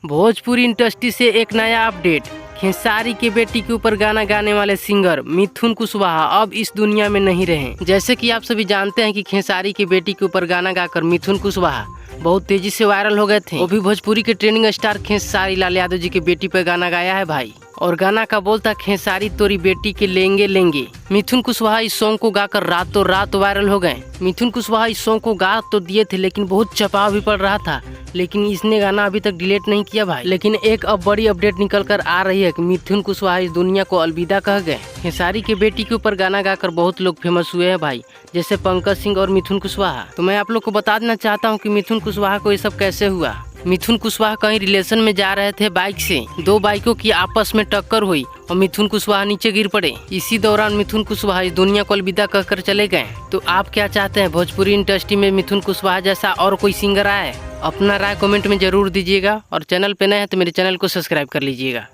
Bhojpuri industry से एक नया अपडेट। खेसारी के बेटी के ऊपर गाना गाने वाले सिंगर मिथुन कुशवाहा अब इस दुनिया में नहीं रहे। जैसे कि आप सभी जानते हैं कि खेसारी के बेटी के ऊपर गाना गाकर मिथुन कुशवाहा बहुत तेजी से वायरल हो गए थे। वो भी भोजपुरी के ट्रेंडिंग स्टार खेसारी लाल यादव जी की बेटी पर गाना गाया है भाई। और गाना का बोल था खेसारी तोरी बेटी के लेंगे लेंगे। मिथुन कुशवाहा इस सॉन्ग को गाकर रातों रात वायरल हो गए। मिथुन कुशवाहा इस सॉन्ग को गा तो दिए थे लेकिन बहुत चपाव भी पड़ रहा था, लेकिन इसने गाना अभी तक डिलीट नहीं किया भाई। लेकिन एक अब बड़ी अपडेट निकल कर आ रही है कि मिथुन कुशवाहा इस दुनिया को अलविदा कह गए। खेसारी के बेटी के ऊपर गाना गाकर बहुत लोग फेमस हुए हैं भाई, जैसे पंकज सिंह और मिथुन कुशवाहा। तो मैं आप लोग को बता देना चाहता हूँ कि मिथुन कुशवाहा को ये सब कैसे हुआ। मिथुन कुशवाहा कहीं रिलेशन में जा रहे थे बाइक से, दो बाइकों की आपस में टक्कर हुई और मिथुन कुशवाहा नीचे गिर पड़े। इसी दौरान मिथुन कुशवाहा इस दुनिया को अलविदा कहकर चले गए। तो आप क्या चाहते हैं, भोजपुरी इंडस्ट्री में मिथुन कुशवाहा जैसा और कोई सिंगर आए? अपना राय कमेंट में जरूर दीजिएगा और चैनल पे नए हैं तो मेरे चैनल को सब्सक्राइब कर लीजिएगा।